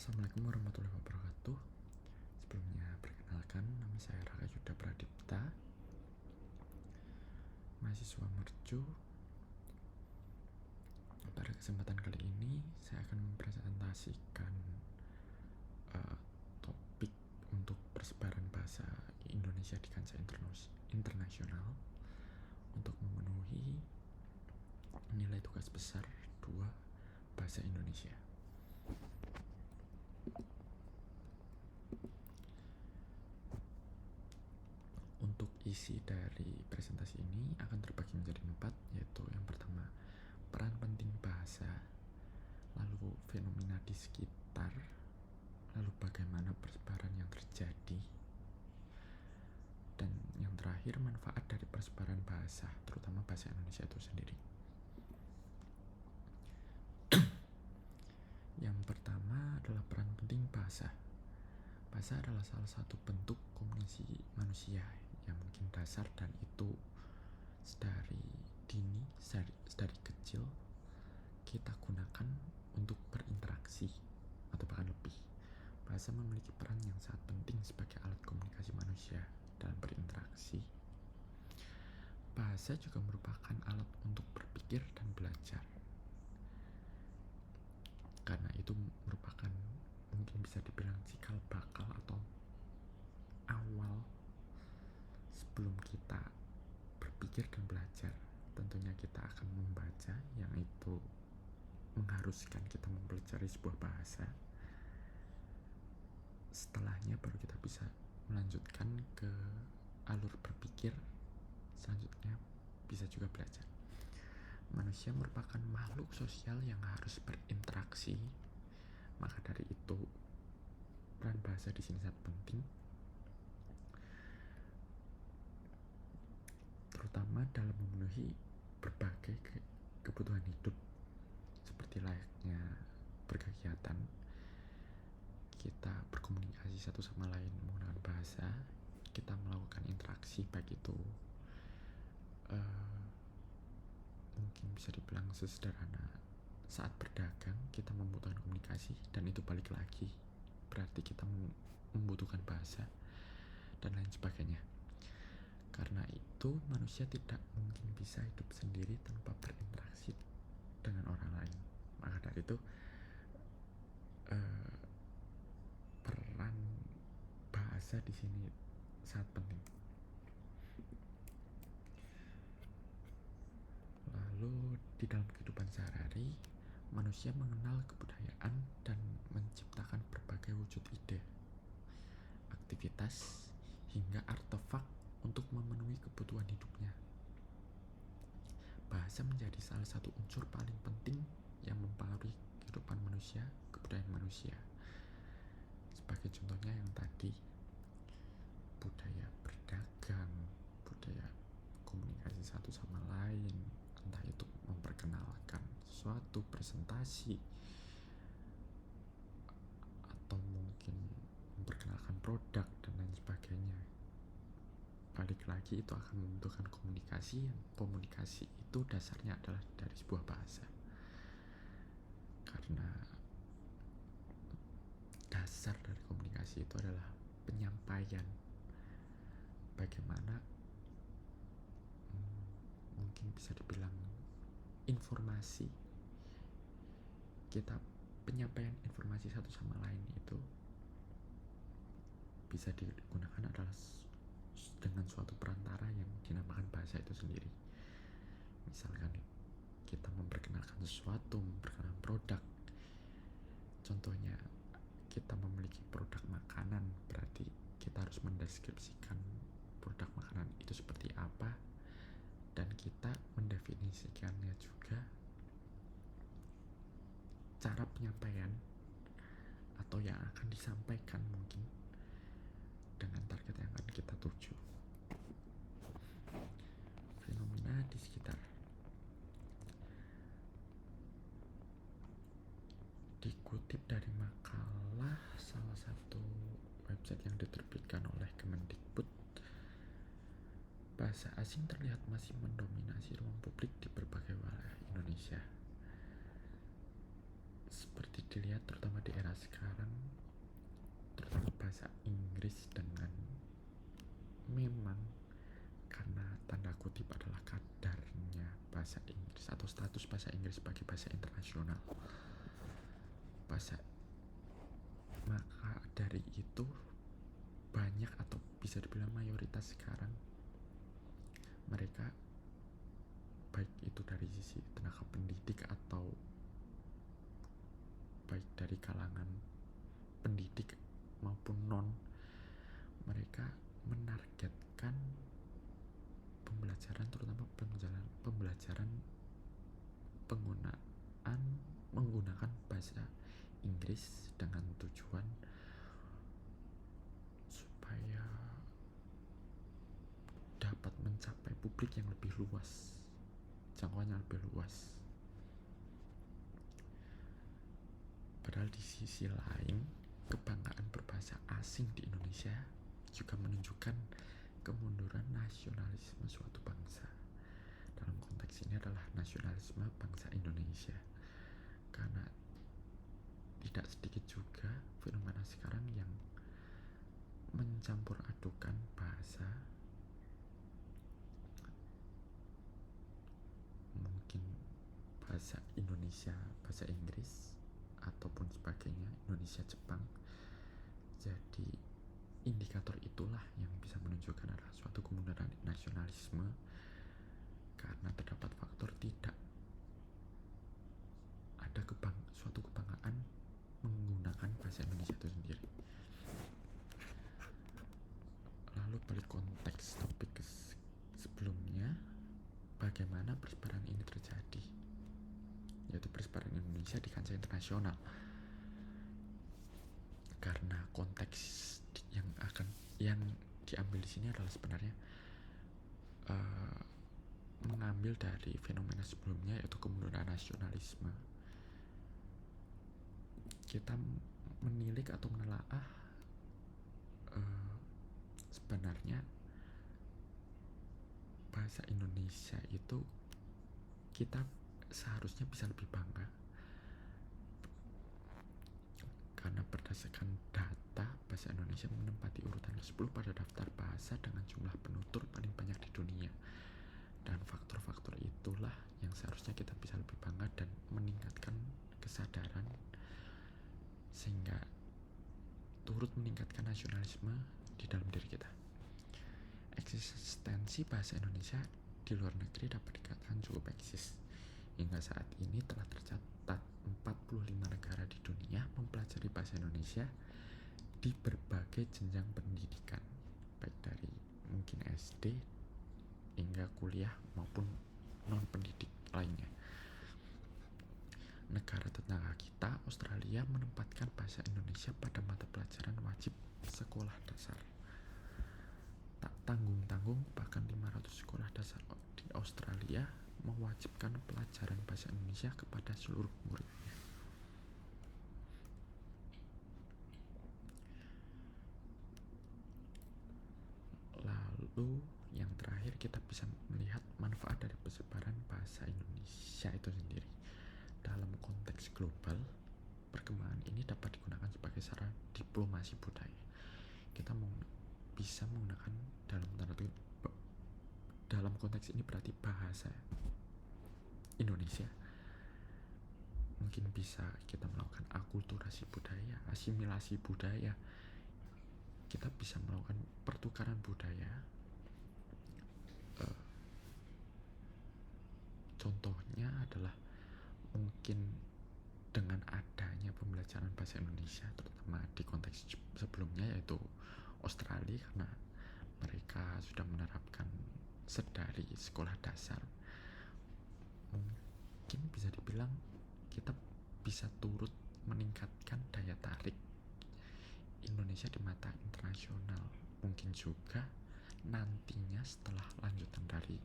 Assalamualaikum warahmatullahi wabarakatuh. Sebelumnya perkenalkan, nama saya Raka Yuda Pradipta, mahasiswa Mercu. Pada kesempatan kali ini saya akan mempresentasikan topik untuk persebaran bahasa Indonesia di kancah internasional untuk memenuhi nilai tugas besar 2 bahasa Indonesia. Untuk isi dari presentasi ini akan terbagi menjadi 4, yaitu yang pertama, peran penting bahasa, lalu fenomena di sekitar, lalu bagaimana persebaran yang terjadi, dan yang terakhir, manfaat dari persebaran bahasa, terutama bahasa Indonesia itu sendiri. Yang pertama adalah peran penting bahasa. Bahasa adalah salah satu bentuk komunikasi manusia yang mungkin dasar, dan itu dari kecil kita gunakan untuk berinteraksi atau bahkan lebih. Bahasa memiliki peran yang sangat penting sebagai alat komunikasi manusia dalam berinteraksi. Bahasa juga merupakan alat untuk berpikir dan belajar. Karena itu merupakan mungkin bisa dibilang cikal bakal atau awal sebelum kita berpikir dan belajar. Tentunya kita akan membaca, yang itu mengharuskan kita mempelajari sebuah bahasa. Setelahnya baru kita bisa melanjutkan ke alur berpikir, selanjutnya bisa juga belajar. Manusia merupakan makhluk sosial yang harus berinteraksi, maka dari itu peran bahasa di sini sangat penting, terutama dalam memenuhi berbagai kebutuhan hidup, seperti layaknya berkegiatan. Kita berkomunikasi satu sama lain menggunakan bahasa, kita melakukan interaksi, baik itu mungkin bisa dibilang sesederhana saat berdagang kita membutuhkan komunikasi, dan itu balik lagi berarti kita membutuhkan bahasa dan lain sebagainya. Karena itu manusia tidak mungkin bisa hidup sendiri tanpa berinteraksi dengan orang lain. Maka dari itu peran bahasa di sini sangat penting. Lalu di dalam kehidupan sehari-hari, manusia mengenal kebudayaan dan menciptakan berbagai wujud ide, aktivitas, hingga artefak untuk memenuhi kebutuhan hidupnya. Bahasa menjadi salah satu unsur paling penting yang mempengaruhi kehidupan manusia, kebudayaan manusia. Sebagai contohnya yang tadi, budaya berdagang, budaya komunikasi satu sama lain, entah itu memperkenalkan suatu presentasi atau mungkin memperkenalkan produk dan lain sebagainya. Balik lagi itu akan membutuhkan komunikasi, yang komunikasi itu dasarnya adalah dari sebuah bahasa. Karena dasar dari komunikasi itu adalah penyampaian, bagaimana mungkin bisa dibilang informasi, kita penyampaian informasi satu sama lain itu bisa digunakan adalah dengan suatu perantara yang dinamakan bahasa itu sendiri. Misalkan kita memperkenalkan sesuatu, memperkenalkan produk, contohnya kita memiliki produk makanan, berarti kita harus mendeskripsikan produk makanan itu seperti apa, dan kita mendefinisikannya juga cara penyampaian atau yang akan disampaikan mungkin dengan target yang akan kita tuju. Fenomena di sekitar. Dikutip dari makalah salah satu website yang diterbitkan oleh Kemendikbud, bahasa asing terlihat masih mendominasi ruang publik di berbagai wilayah Indonesia, seperti dilihat terutama di era sekarang, terutama bahasa Inggris dengan memang karena tanda kutip adalah kadarnya bahasa Inggris atau status bahasa Inggris sebagai bahasa internasional, maka dari itu banyak atau bisa dibilang mayoritas sekarang mereka baik itu dari sisi tenaga pendidik atau baik dari kalangan pendidik maupun non, mereka menargetkan pembelajaran terutama pembelajaran menggunakan bahasa Inggris dengan tujuan supaya dapat mencapai publik yang lebih luas, jangkauannya lebih luas. Padahal di sisi lain, kebanggaan berbahasa asing di Indonesia juga menunjukkan kemunduran nasionalisme suatu bangsa. Dalam konteks ini adalah nasionalisme bangsa Indonesia. Karena tidak sedikit juga fenomena sekarang yang mencampur adukan bahasa, mungkin bahasa Indonesia, bahasa Inggris, ataupun sebagainya, Indonesia, Jepang. Jadi indikator itulah yang bisa menunjukkan adalah suatu kemunduran nasionalisme karena terdapat faktor tidak ada suatu kebanggaan menggunakan bahasa Indonesia itu sendiri. Lalu balik konteks topik sebelumnya, bagaimana persebaran ini terjadi, yaitu persebaran Indonesia di kancah internasional. Karena konteks yang diambil di sini adalah sebenarnya mengambil dari fenomena sebelumnya, yaitu kemunduran nasionalisme. Kita menilik atau menelaah sebenarnya bahasa Indonesia itu kita seharusnya bisa lebih bangga karena berdasarkan data bahasa Indonesia menempati urutan ke-10 pada daftar bahasa dengan jumlah penutur paling banyak di dunia. Dan faktor-faktor itulah yang seharusnya kita bisa lebih bangga dan meningkatkan kesadaran sehingga turut meningkatkan nasionalisme di dalam diri kita. Eksistensi bahasa Indonesia di luar negeri dapat dikatakan cukup eksis. Hingga saat ini telah tercatat 45 negara di dunia mempelajari bahasa Indonesia di berbagai jenjang pendidikan, baik dari mungkin SD hingga kuliah maupun non-pendidik lainnya. Negara tetangga kita, Australia, menempatkan bahasa Indonesia pada mata pelajaran wajib sekolah dasar. Tak tanggung-tanggung, bahkan 500 sekolah dasar di Australia mewajibkan pelajaran bahasa Indonesia kepada seluruh muridnya. Lalu yang terakhir, kita bisa melihat manfaat dari persebaran bahasa Indonesia itu sendiri. Dalam konteks global, perkembangan ini dapat digunakan sebagai sarana diplomasi budaya. Kita bisa menggunakan dalam konteks ini berarti bahasa Indonesia. Mungkin bisa kita melakukan akulturasi budaya, asimilasi budaya. Kita bisa melakukan pertukaran budaya. Contohnya adalah mungkin dengan adanya pembelajaran bahasa Indonesia, terutama di konteks sebelumnya yaitu Australia, karena mereka sudah menerapkan sedari sekolah dasar. Mungkin bisa dibilang kita bisa turut meningkatkan daya tarik Indonesia di mata internasional. Mungkin juga nantinya setelah lanjutan dari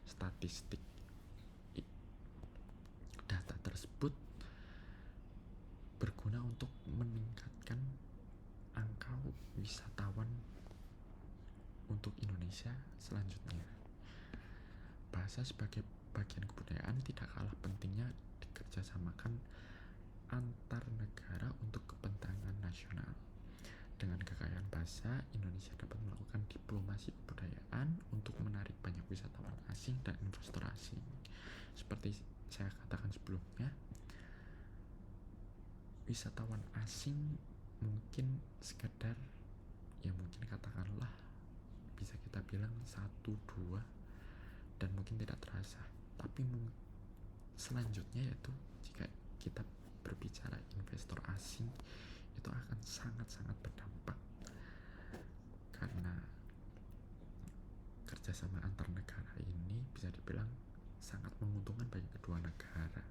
statistik data tersebut berguna untuk meningkatkan angka wisatawan untuk Indonesia selanjutnya. Bahasa sebagai bagian kebudayaan tidak kalah pentingnya dikerjasamakan antar negara bisa Indonesia dapat melakukan diplomasi kebudayaan untuk menarik banyak wisatawan asing dan investor asing. Seperti saya katakan sebelumnya, wisatawan asing mungkin sekedar, ya mungkin katakanlah bisa kita bilang 1-2 dan mungkin tidak terasa. Tapi selanjutnya yaitu jika kita berbicara investor asing, itu akan sangat-sangat berdampak karena kerjasama antar negara ini bisa dibilang sangat menguntungkan bagi kedua negara.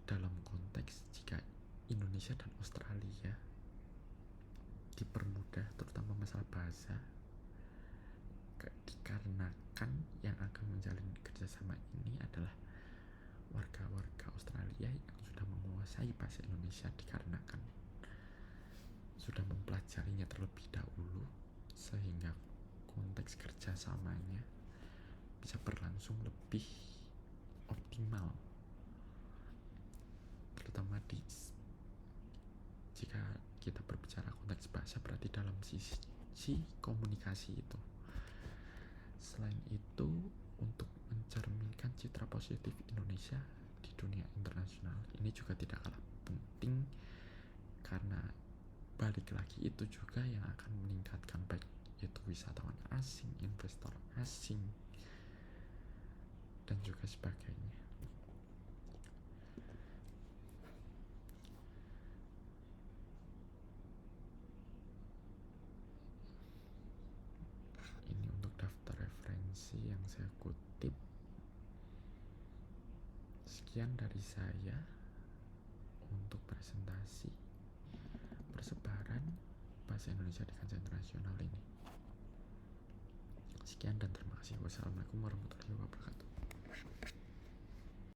Dalam konteks jika Indonesia dan Australia dipermudah terutama masalah bahasa, dikarenakan yang akan menjalin kerjasama ini adalah warga-warga Australia yang sudah menguasai bahasa Indonesia dikarenakan sudah mempelajarinya terlebih dahulu, sehingga konteks kerjasamanya bisa berlangsung lebih optimal, terutama jika kita berbicara konteks bahasa, berarti dalam sisi komunikasi itu. Selain itu, untuk mencerminkan citra positif Indonesia di dunia internasional ini juga tidak kalah penting, karena balik lagi itu juga yang akan meningkatkan baik itu wisatawan asing, investor asing, dan juga sebagainya. Ini untuk daftar referensi yang saya kutip. Sekian dari saya untuk presentasi persebaran bahasa Indonesia di kancah internasional ini. Sekian dan terima kasih. Wassalamualaikum warahmatullahi wabarakatuh.